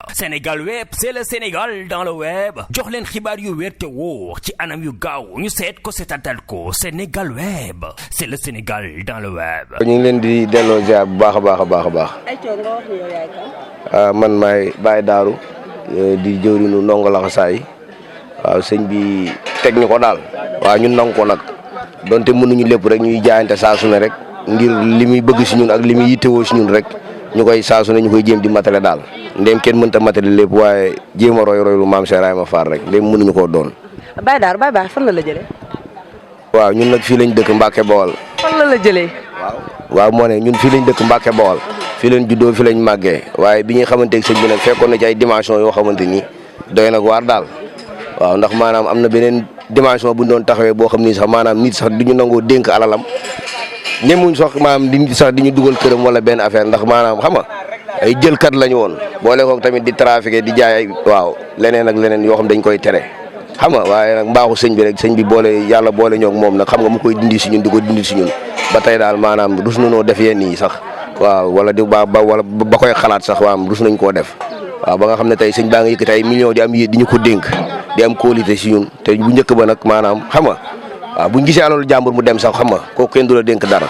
Sénégal web c'est le Sénégal dans le web jox leen xibaar yu wér te wóor ci anam yu gaaw ñu seet ko seetatal ko Sénégal web c'est le Sénégal dans le web. ñu ngi leen di delloo ziar bu baax a baax a baax a baax. ayca nga wax yow yaay kan. man maay Baye Darou di jëwriñu ndongo laxasaay waaw sëñ bi teg ñu ko daal. waaw ñun nangu ko nag donte mënuñu lépp rek ñuy jaayante saa su ne rek ngir li muy bëgg si ñun ak li muy yittewoo si ñun rek ñu koy saa su ne ñu koy jéem di matale daal. ndéem kenn mënta matale lépp waaye jéem a roy lu maam Cheikh Ibrahima Fall rek ndéem mënuñu koo doon. Baye Darou Baye Baax fan la jëlee. waaw ñun nag fii lañ dëkk Mbacke Bawol. fan la jëlee. waaw moo ne ñun fii lañ dëkk Mbacke Bawol. fii lañ juddoo fii lañ màggee waaye bi ñuy xamanteeg sëñ bi nag fekkoon na ci ay dimension yoo xamante ni doy nag waar daal. waaw ndax maanaam am na beneen dimension bu ñu doon taxawee boo xam ni sax maanaam nit sax du ñu nangoo dénk alalam ñemuñ sax maanaam di sax di ñu dugal këram wala benn affaire ndax maanaam xam nga ay jëlkat lañu woon boole koog tamit di trafiqué di jaay waaw leneen ak leneen yoo xam dañ koy tere xam nga waaye nag mbaaxu sëñ bi rek sëñ bi boole yàlla boole ñoog moom nag xam nga mu koy dindi si ñun di ko dindi si ñun ba tey daal maanaam rus nañoo def yenn yi sax waaw wala di ba wala ba koy xalaat sax waaw rus nañ koo def waaw ba nga xam ne tey sëñ baa nga yëkkati ay millions di am yéet di ñu ko dénk di am qualité si ñun te bu njëkk ba nag maanaam xam nga waaw buñ gisee alalu jàmbur mu dem sax xam nga kooku kenn du la dénk dara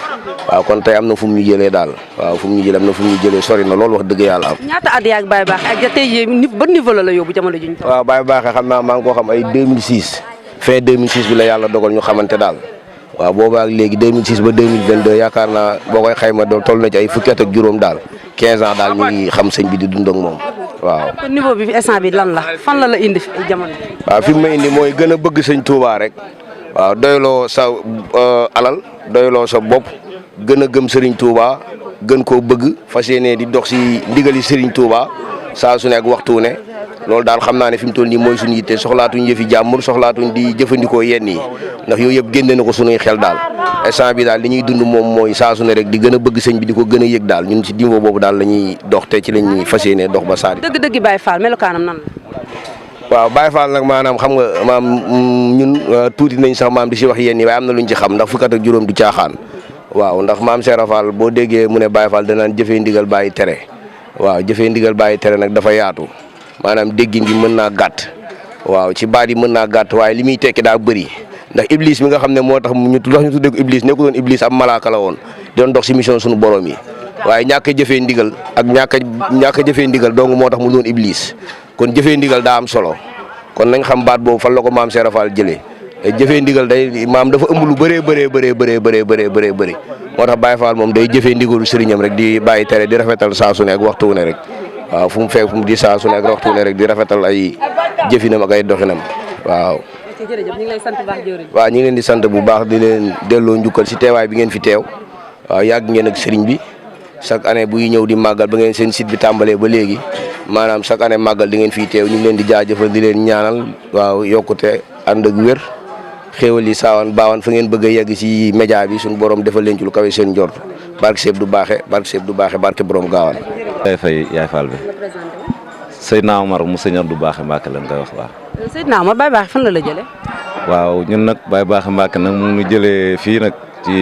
waaw kon tey am na fu mu ñu jëlee daal waaw fu mu ñu jëlee am na fu mu ñu jëlee sori na loolu wax dëgg yàlla am. ñaata at yaa ak Baye Baax ak tey jii ban niveau la yóbbu jamono ji ñu. waaw Baye Baax xam naa maa ngi koo xam ay 2006 fin 2006 bi la yàlla dogal ñu xamante daal waaw boobaa ak léegi 2006 ba 2022 yaakaar naa boo koy xayma doon toll na ci ay fukki at ak juróom daal 15 ans daal ñu ngi xam sëñ bi di dund ak moom waaw. kon niveau bi instant bi lan la fan la indi jamono ji. waaw fi mu ma indi mooy gën a bëgg sëñ Touba rek waaw doyloo sa alal doyloo sa bopp gën a gëm Serigne Touba gën koo bëgg fas yéene di dox si ndigali Serigne Touba saa su ne ak waxtu ne loolu daal xam naa ne fi mu toll nii mooy suñu yitte soxlaatuñ yëfi jàmbur soxlaatuñ di jëfandikoo yenn yi ndax yooyu yëpp génne na ko suñuy xel daal instant bi daal li ñuy dund moom mooy saa su ne rek di gën a bëgg sëñ bi di ko gën a yëg daal ñun si dimbo boobu daal la ñuy dox te ci la ñuy fas yéene dox ba saa di. dëgg-dëgg Baye Fall melokaanam nan la. waaw Baye Fall nag maanaam xam nga maam ñun tuuti nañ sax maam di si wax yenn yi waaye am na luñ ci xam ndax fukkat ak juróom du caaxaan waaw ndax maam Cheikh Fall boo déggee mu ne Baye Fall danaan jëfee ndigal bàyyi tere waaw jëfee ndigal bàyyi tere nag dafa yaatu maanaam déggin gi mën naa gàtt waaw ci baat yi mën naa gàtt waaye li muy tekki daa bëri ndax iblis mi nga xam ne moo tax ñu tuddee ko iblis nekku doon iblis am malaaka la woon doon dox si mission suñu borom yi waaye ñàkk a jëfee ndigal ak ñàkk a jëfee ndigal dong moo tax mu doon iblis kon jëfee ndigal daa am solo kon nañ xam baat boobu fan la ko maam Cheikh Fall jëlee jëfee ndigal day maam dafa ëmb lu bëree bëri moo tax Baye Fall moom day jëfee ndigalu sëriñam rek di bàyyi tere di rafetal saa su ne ak waxtu wu ne rek waaw fu mu fekk fu mu di saa su ne ak waxtu wu ne rek di rafetal ay jëfinam ak ay doxinam waaw. jërëjëf ñu ngi lay sant bu baax jëwriñ. waaw ñu ngi leen di sant bu baax di leen delloo njukkal si teewaay bi ngeen fi teew waaw yàgg ngeen ak sëriñ bi chaque année buy ñëw di màggal ba ngeen seen site bi tàmbalee ba léegi maanaam chaque année màggal di ngeen fiy teew ñu ngi leen di jaajëfal di leen ñaanal waaw yokkute ànd ak wér xéewal yi saawan baawaan fa ngeen bëgg a yegg ci média bi suñu borom defal leen ci lu kawe seen njort barke Seeb du baaxe barke borom gaawaan. yaay fay yaay Fall bi Seydina Omar mu sëñor du baaxe Mbàkke lañ koy wax waaw. Seydina Omar Baye Baax fan la jëlee. waaw ñun nag Baye Baaxe Mbàkke nag mu ngi jëlee fii nag ci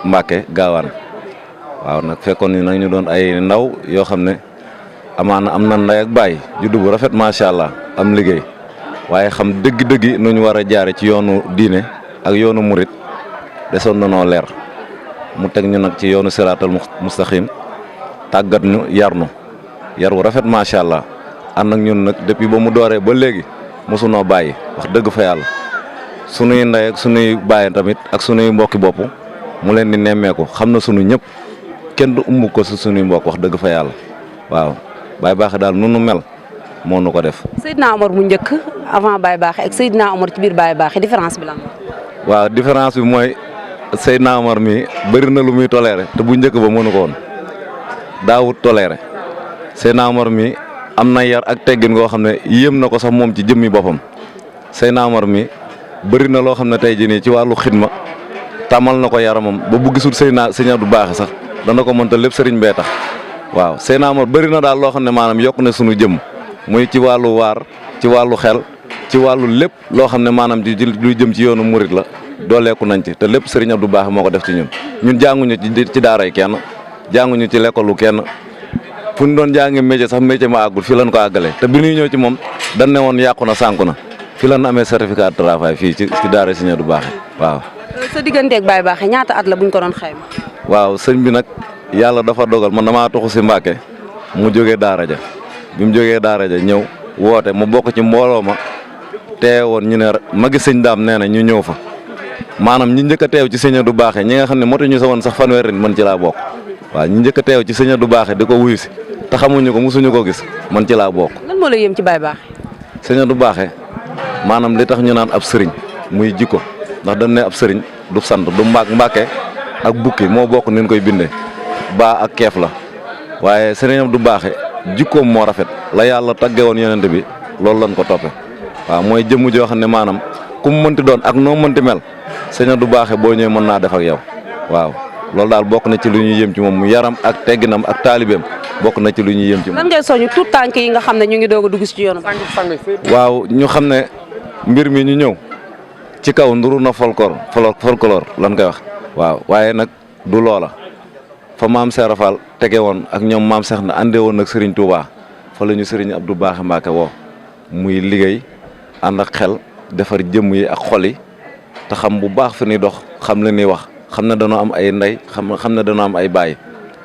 Mbàkke gaawaan waaw nag fekkoon ni nag ñu doon ay ndaw yoo xam ne amaana am na ndey ak baay juddu bu rafet macha allah am liggéey. waaye xam dëgg-dëgg nu ñu war a jaare ci yoonu diine ak yoonu murit desoon na noo leer mu teg ñu nag ci yoonu siraatal mustaqim tàggat ñu yar wu rafet macha allah ànd ak ñun nag depuis ba mu dooree ba léegi mosunoo bàyyi wax dëgg fa yàlla sunuy ndey ak sunuy bàyyi tamit ak sunuy mbokki bopp mu leen di nemmeeku xam na sunu ñëpp kenn du umb ko si sunuy mbokk wax dëgg fa yàlla waaw Baye Baaxe daal nu nu mel moo nu ko def. Seydina Omar mu njëkk avant Baye Baaxe ak Seydina Omar ci biir Baye Baaxe différence bi lan la. waaw différence bi mooy Seydina Omar mi bëri na lu muy toléré te bu njëkk ba mënu ko woon daawut toléré Seydina Omar mi am na yar ak teggin goo xam ne yéem na ko sax moom ci jëmmi boppam Seydina Omar mi bëri na loo xam ne tey jii nii ci wàllu xidma tàmmal na ko yaramam ba bu gisul Sëñ Abdou Baaxe sax dana ko mënta lépp sëriñ bee tax waaw Seydina Omar bëri na daal loo xam ne maanaam yokk na sunu jëm. muy ci wàllu waar ci wàllu xel ci wàllu lépp loo xam ne maanaam ci lu jëm ci yoonu murit la dooleeku nañ ci te lépp Serigne Abdou Baaxe moo ko def ci ñun jànguñu ci daaray kenn jànguñu ci lekkoolu kenn fu ñu doon jàngi métier sax métier ma àggul fii lañ ko àggalee te bi ñuy ñëw ci moom dañ ne woon yàqu na sànku na fii lañ amee certificat de travail fii ci daara Sëñ Abdou Bakhe waaw. sa digganteeg Baye Bakhe ñaata at la buñ ko doon xayma. waaw sëñ bi nag yàlla dafa dogal man damaa toxu si Mbàkke mu jógee daara ja bi mu jógee daara ja ñëw woote mu bokk ci mbooloo ma teewoon ñu ne magi sëñ daam nee na ñu ñëw fa maanaam ñi njëkk a teew ci Sëñ Abdou Bakhe ñi nga xam ne motuñu sa woon sax fanweeri man ci laa bokk waaw ñi njëkk a teew ci Sëñ Abdou Bakhe di ko wuyu si te xamuñu ko mosuñu ko gis man ci laa bokk. lan moo la yéem ci Baye Bakhe. Sëñ Abdou Bakhe maanaam li tax ñu naan ab sëriñ muy jikko ndax dañ ne ab sëriñ du sant du Mbàkke ak bukki moo bokk ni ñu koy bindee baa ak keef la waaye Sëñ Abdou Bakhe jikkoom moo rafet la yàlla tagge woon yonent bi loolu lañ ko toppe waaw mooy jëmm joo xam ne maanaam ku mu mënti doon ak noo mënti mel Sëñ Abdou Bakhe boo ñëwee mën naa def ak yow waaw loolu daal bokk na ci lu ñuy yëm ci moom mu yaram ak tegginam ak taalibeem bokk na ci lu ñuy yëm ci moom. lan ngay soñu tout tànk yi nga xam ne ñu ngi doog a dugg ci yoonu. waaw ñu xam ne mbir mi ñu ñëw ci kaw nduru na folklore lan koy wax waaw waaye nag du loola fa maam Seera Fall tege woon ak ñoom maam Seex na àndee woon nag Serigne Touba fa la ñu Serigne Abdou Bakhe Mbacke woo muy liggéey ànd ak xel defar jëmm yi ak xol yi te xam bu baax fi ñuy dox xam la ñuy wax xam ne dañoo am ay ndey xam ne dañoo am ay baay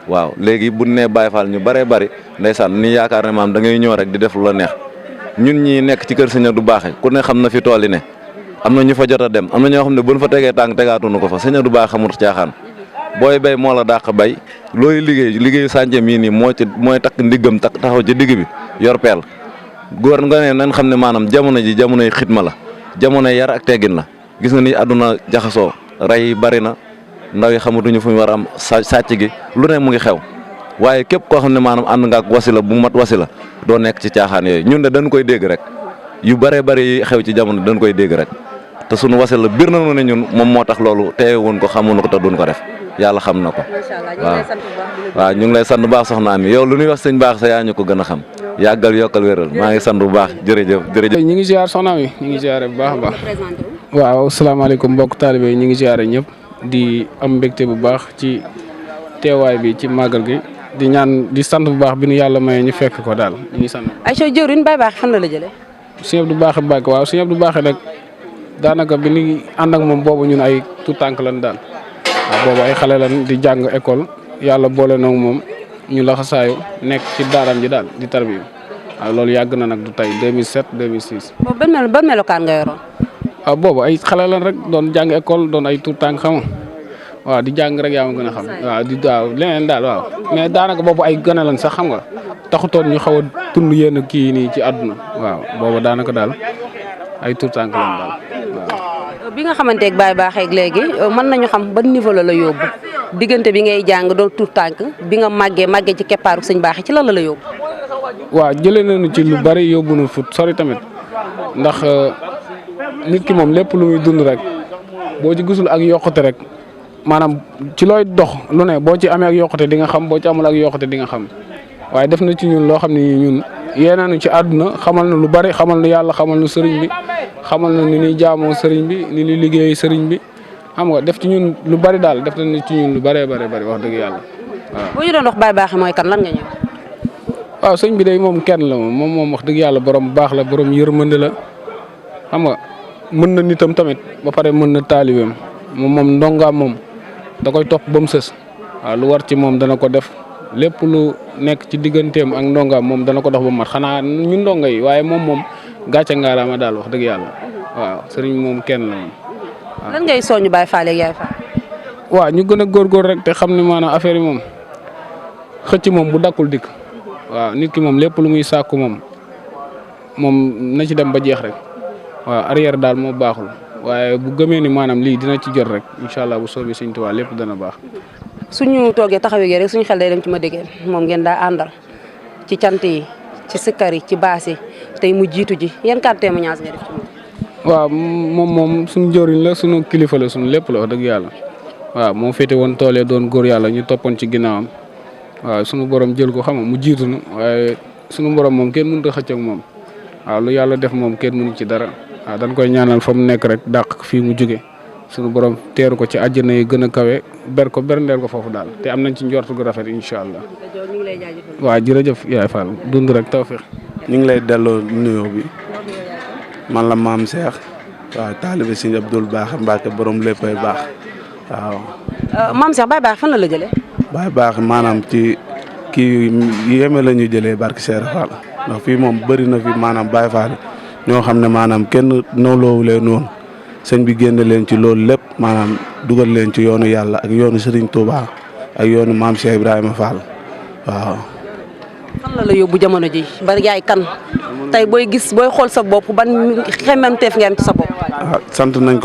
waaw léegi bu nee Baye Fall ñu bëree bëri ndeysaan ni yaakaar ne maam da ngay ñëw rek di def lu la neex ñun ñi nekk ci kër Sëñ Abdou Bakhe ku ne xam na fi tool yi ne am na ñu fa jot a dem am na ñoo xam ne buñ fa tegee tànk tegaatuñu ko fa Sëñ Abdou Bakhe xamut caaxaan booy bay moo la dàq bay looy liggéeyu sànce mii nii mooy takk ndiggam taxaw ci digg bi yor peel góor nga ne nañ xam ne maanaam jamono ji jamonoy xitma la jamonoy yar ak teggin la gis nga ni àdduna jaxasoo rey bari na ndaw yi xamatuñu fu ñu war a am sàcc gi lu ne mu ngi xew waaye képp koo xam ne maanaam ànd nga ak wasila bu mat wasila doo nekk ci caaxaan yooyu ñun de dañ koy dégg rek yu bëree bëri yi xew ci jamono dañ koy dégg rek te sunu wasila bir na ne ñun moom moo tax loolu teewe woon ko xamuñu ko te duñ ko def yàlla xam na ko. waaw ñu ngi lay sant bu baax soxna Ami yow lu ñuy wax sëñ baax sa yaa ñu ko gën a xam yàggal yokkal wéral maa ngi sant bu baax jërëjëf. ñu ngi ziar soxna Ami ñu ngi ziare bu baax a baax. waaw asalaamaaleykum mbokk taalibe yi ñu ngi ziare ñëpp di am mbégte bu baax ci teewaay bi ci màggal gi di ñaan di sant bu baax bi nu yàlla maye ñu fekk ko daal ñu ngi sant. ay soo jëwriñ Baye Bakhe fan la jëlee. Sëñ Abdou Bakhe Mbacke waaw Sëñ Abdou Bakhe nag daanaka bi ñu ànd ak moom boobu ñun ay tout tànk lan daal waaw boobu ay xale lan di jàng école yàlla boole na moom ñu laxasaayu nekk ci daaraam ji daal di tarbiyu waaw loolu yàgg na nag du tey 2007 2006. boobu ban melokaan nga yoroon. waaw boobu ay xale lan rek doon jàng école doon ay tout tànk xam nga waaw di jàng rek yaa ma gën a xam waaw leneen daal waaw mais daanaka boobu ay gën a lan sax xam nga taxutoon ñu xaw a tund yenn kii nii ci àdduna waaw boobu daanaka daal ay tout tànk lan daal waaw. bi nga xamanteeg Baye Bakhe ak léegi mën nañu xam ban niveau la yóbbu diggante bi ngay jàng doon tout tànk bi nga màggee ci keppaaru sëñ Bakhe ci lan la yóbbu. waaw jëlee nañu ci lu bari yóbbu na fut sori tamit ndax nit ki moom lépp lu muy dund rek boo ci gisul ak yokkute rek maanaam ci looy dox lu ne boo ci amee ak yokkute di nga xam boo ci amul ak yokkute di nga xam waaye def na ci ñun loo xam ne ñun yéenaanu ci àdduna xamal na lu bari xamal na yàlla xamal na sëriñ bi xamal na ni ñuy jaamoo sëriñ bi ni ñuy liggéey sëriñ bi xam nga def ci ñun lu bari daal def na ci ñun lu bari bari wax dëgg yàlla waaw. boo ñu doon wax Baye Bakhe mooy kan lan nga ñëw. waaw sëñ bi day moom kenn la moom wax dëgg yàlla borom baax la borom yërmande la xam nga mën na nitam tamit ba pare mën na taalibeem moom ndongaam moom da koy topp ba mu sës waaw lu war ci moom dana ko def lépp lu nekk ci digganteem ak ndongaam moom dana ko dox ba mat xanaa ñu ndonga yi waaye moom gàcce ngaalaama daal wax dëgg yàlla waaw sëriñ moom kenn la moom. waaw lan ngay soññu Baye Fall ak Yaay Fall. waaw ñu gën a góorgóor rek te xam ne maanaam affaire yi moom xëcc moom bu dakkul dikk waaw nit ki moom lépp lu muy sàkku moom na ci dem ba jeex rek waaw arrière daal moo baaxul waaye bu gëmee ni maanaam lii dina ci jot rek incha allah bu soobee Sëñ Tuubaa lépp dana baax. suñu toogee taxawee rek suñu xel day dem ci ma déggee moom ngeen daa àndal ci cant yi ci sikkar yi ci baas yi tey mu jiitu ji yan kàddu témoignage nga def ci moom. waaw moom suñu jëriñ la suñu kilifa la suñu lépp la wax dëgg yàlla waaw moo féete woon toolee doon góor yàlla ñu toppoon ci ginnaawam waaw suñu borom jël ko xam nga mu jiitu nu waaye suñu borom moom kenn mënut a xëcc ak moom waaw lu yàlla def moom kenn mënu ci dara waaw dañ koy ñaanal fa mu nekk rek dàq fii mu jóge suñu borom teeru ko ci àjjana yi gën a kawe ber ko berndeel ko foofu daal te am nañ ci njortu gu rafet incha allah. waaw jërëjëf yaay Fall dund rek tawfiq. ñu ngi lay delloo nuyoo bi man la maam Cheikh waaw taalibe Sëñ Abdul Baax Mbàkke borom léppay baax waaw. maam Cheikh Baye Baax fan la jëlee. Baye Baax maanaam ci kii yéeme la ñu jëlee barke Cheikh Fall ndax fii moom bëri na fi maanaam Baye Fall ñoo xam ne maanaam kenn nawloowu leen noonu sëñ bi génne leen ci loolu lépp maanaam dugal leen ci yoonu yàlla ak yoonu Serigne Touba ak yoonu maam Cheikh Ibrahima Fall waaw. fan la yóbbu jamono ji bari yaay kan tey booy xool sa bopp ban xemmanteef nga am ci sa bopp. sant nañ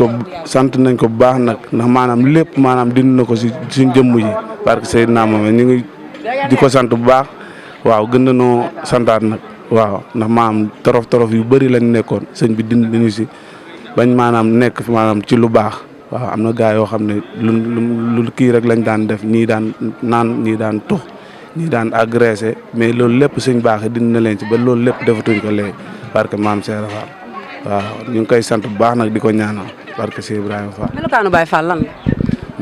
ko bu baax nag ndax maanaam lépp maanaam dindi na ko si suñ jëmm ji parce que Seydina Mohamed ñu ngi di ko sant bu baax waaw gën nañoo santaat nag waaw ndax maanaam torof yu bëri lañ nekkoon sëñ bi dindi ñu si bañ maanaam nekk maanaam ci lu baax waaw am na gaa yoo xam ne lu kii rek lañ daan def ñii daan naan ñii daan tux ñii daan agressé mais loolu lépp suñ baaxee dindi na leen ci ba loolu lépp defatuñ ko léegi parce que maam Cheikh Fall waaw ñu ngi koy sant bu baax nag di ko ñaanal parce que Cheikh Ibrahima Fall. melokaanu Baye Fall lan la.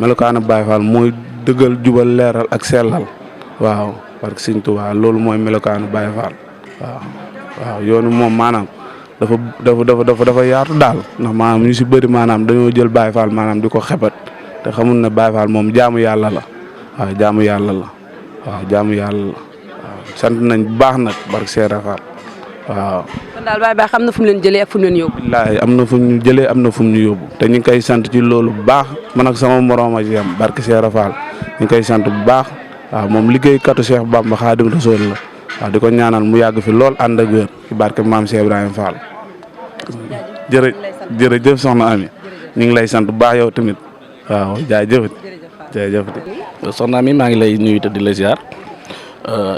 melokaanu Baye Fall mooy dëggal jubal leeral ak sellal waaw parce que Sëñ Tuubaa loolu mooy melokaanu Baye Fall waaw yoonu moom maanaam dafa yaatu daal ndax maanaam ñu si bëri maanaam dañoo jël Baye Fall maanaam di ko xebat te xamul ne Baye Fall moom jaamu yàlla la waaw jaamu yàlla la waaw sant nañ bu baax nag barke Cheikh Fall waaw. kon daal Baye Baax am na fu mu leen jëlee ak fu mu leen yóbbu. wallaahi am na fu ñu jëlee am na fu ñu yóbbu te ñu ngi koy sant ci loolu bu baax man ak sama morom a ci am barke Cheikh Fall ñu ngi koy sant bu baax waaw moom liggéeykatu Cheikh Bamba Xaadim Rasuul la waaw di ko ñaanal mu yàgg fi lool ànd ak wér ci barke maam Cheikh Ibrahima Fall. jërëjëf soxna Ami ñu ngi lay sant bu baax yow tamit waaw jaajëf. soxna Ami maa ngi lay nuyu te di la ziar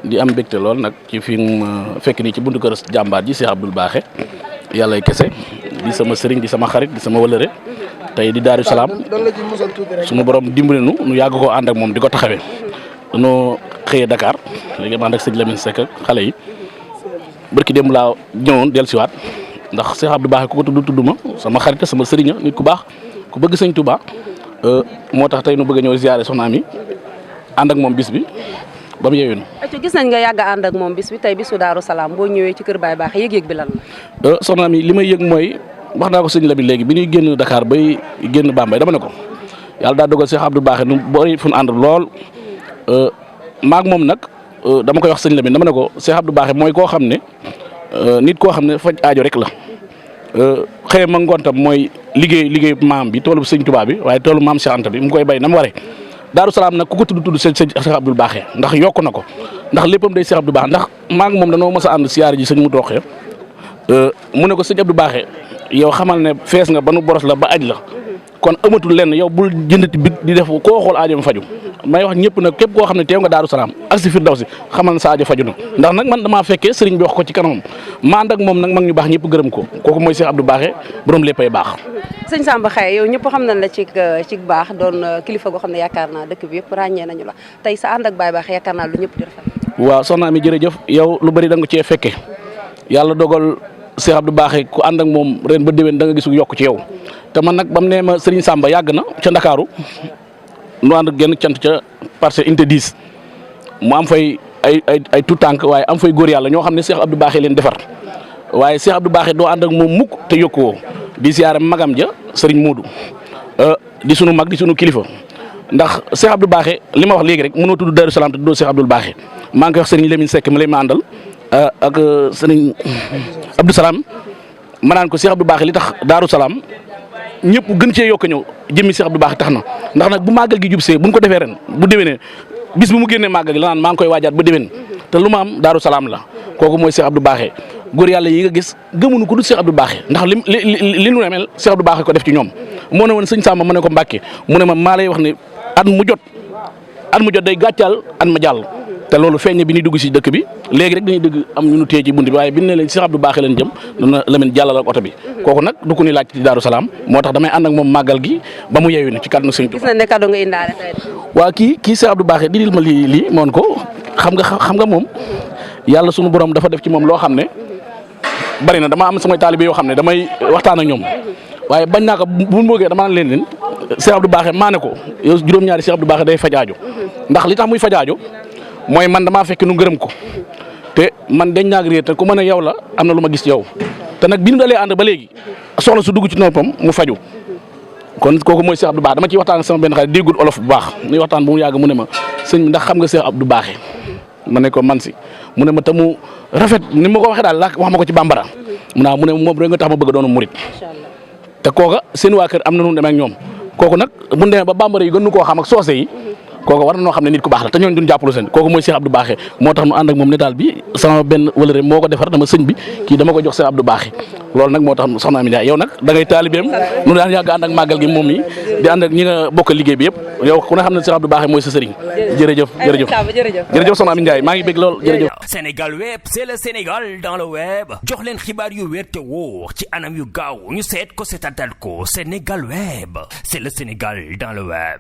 di am mbégte lool nag ci fi mu fekk nii ci buntu kër jàmbaar ji Cheikh Abdoul Baaxe yàllay kese di sama sëriñ di sama xarit di sama wëlëre tey di Daaru Salaam sunu borom dimbali nu yàgg koo ànd ak moom di ko taxawee. dañoo xëyee Dakar léegi ma ànd ak sëñ Lamine Seck ak xale yi barki démb laa ñëwoon dellusiwaat ndax Cheikh Abdoul Baaxe ku ko tudd ma sama xarit sama sëriñ nit ku baax ku bëgg sëñ Touba moo tax tey nu bëgg a ñëw ziare soxna Ami ànd ak moom bis bi. ba mu yeewee gis nañ nga yàgg a ànd ak moom bis bi tey bisu Daaru Salaam boo ñëwee ci kër Baye Baax yëg-yëg bi lan la. soxna mi li may yëg mooy wax naa ko sëñ Lamine léegi bi ñuy génn Dakar bay génn Bambey dama ne ko yàlla daa dogal Cheikh Abdoul Baaxe nu bari fu ñu ànd lool maag moom nag dama koy wax sëñ Lamine dama ne ko Cheikh Abdoul Baaxe mooy koo xam ne nit koo xam ne faj aajo rek la xëy ma ngontam mooy liggéey maam bi toolu sëñ Touba bi waaye toolu maam Cheikh Anta bi mu koy bay na mu waree. Daaru Salaam nag ku ko tudd sëñ Cheikh Abdoul Baaxe ndax yokk na ko ndax léppam day Cheikh Abdoul Baaxe ndax maa ngi moom danoo mës a ànd siyaare ji sëñ mu tooxee mu ne ko sëñ Abdoul Baaxe yow xamal ne fees nga ba nu boros la ba aj la kon amatul lenn yow bul jëndati bit di def koo xool aajo faju may wax ñëpp nag képp koo xam ne teew nga Daaru Salaam ak si Firdawsi xamal ne sa aajo faju na ndax nag man damaa fekkee sëriñ bi wax ko ci kanamam ma ànd ak moom nag mag ñu baax ñëpp gërëm ko kooku mooy Cheikh Abdoul Baaxe borom léppay baax. sëñ Samba Xaye yow ñëpp xam nañ la ci baax doon kilifa goo xam ne yaakaar naa dëkk bi yëpp ràññee nañu la tey sa ànd ak Baye Baax yaakaar naa lu ñëpp di rafet. waaw soxna Ami jërëjëf yow lu bari da nga cee fekke yàlla dogal Cheikh Abdoul Baaxe ku ànd ak moom ren ba déwén da nga gisu yokk ci yow te man nag ba mu nee ma Serigne Samba yàgg na ca Ndakaaru nu ànd genn cant ca Parcelles Unité 10 mu am fay ay tout tànk waaye am fay góor yàlla ñoo xam ne Cheikh Abdoul Baaxe leen defar waaye Cheikh Abdoul Baaxe doo ànd ak moom mukk te yokku woo di siyaare magam ja Serigne Modou di sunu mag di sunu kilifa ndax Cheikh Abdoul Baaxe li ma wax léegi rek mënoo tudd Daaru Salaam te doo Cheikh Abdoul Baaxe maa ngi koy wax Serigne Lamine Seck ma lay ma àndal ak Serigne Abdou Salam ma naan ko Cheikh Abdoul Baaxe li tax Daaru Salaam ñëpp gën cee yokk ñëw jëmmi Cheikh Abdoul Baaxe tax na ndax nag bu màggal gi jub see buñ ko defee ren bu déwénee bis bu mu génnee màggal gi la naan maa ngi koy waajaat ba déwén te lu ma am Daaru Salaam la kooku mooy Cheikh Abdoul Baaxe góor yàlla yi nga gis gëmuñu ko du Cheikh Abdoul Baaxe ndax li nu mel Cheikh Abdoul Baaxe ko def ci ñoom moo ne woon sëñ Samba ma ne ko Mbàkke mu ne ma maa lay wax ne at mu jot day gàccaal at ma jàll te loolu feeñ bi ñuy dugg si dëkk bi léegi rek dañuy dëgg am ñu nu téye ci bunt bi waaye bi ne leen Cheikh Abdoul Baaxe leen jëm dana Lamine jàllal ak oto bi kooku nag du ko ni laaj ci Daaru Salaam moo tax damay ànd ak moom màggal gi ba mu yeewu ne ci kàddu sëñ Tuubaa. gis nañ ne kàddu nga indaale tey. waa kii Cheikh Abdoul Baaxe didil ma lii moon ko xam nga moom yàlla sunu borom dafa def ci moom loo xam ne bari na dama am samay taalibe yoo xam ne damay waxtaan ak ñoom waaye bañ naa ko bu mu bëggee dama leen Cheikh Abdou Baaxe maa ne ko yow juróom-ñaari Cheikh Abdou Baaxe day fajaajo ndax li tax muy fajaajo mooy man damaa fekk nu gërëm ko te man dañ naag réer te ku mën a yow la am na lu ma gis yow te nag bi ñu dalee ànd ba léegi soxla su dugg ci noppam mu faju kon kooku mooy Cheikh Abdou Baaxe dama ciy waxtaan ak sama benn xarit déggul olof bu baax nuy waxtaan bu mu yàgg mu ne ma sëñ bi ndax xam nga Cheikh Abdou Baaxe ma ne ko man si mu ne ma te mu rafet ni ma ko waxee daal la wax ma ko ci bambara mu ne moom rek nga tax ma bëgg doonu murit te kooka seen waa kër am na nu demee ak ñoom kooku nag bu ñu demee ba bambara yi gën nu koo xam ak soose yi kooku war na noo xam ne nit ku baax la te ñooñu duñ jàppalu seen kooku mooy Cheikh Abdou Baaxe moo tax nu ànd ak moom netaal bi sama benn wëlëre moo ko defar dama sëñ bi kii dama ko jox Cheikh Abdou Baaxe loolu nag moo tax soxna Amy Ndiaye yow nag da ngay taalibeem nu daan yàgg ànd ak màggal gi moom mi di ànd ak ñi nga bokk liggéey bi yëpp yow ku ne xam ne Cheikh Abdou Baaxe mooy sa sëriñ jërëjëf soxna Amy Ndiaye maa ngi bég lool jërëjëf Sénégal web c'est le Sénégal dans le web jox leen xibaar yu wér te wóor ci anam yu gaaw ñu seet ko seetatal ko Sénégal web c'est le Sénégal dans le web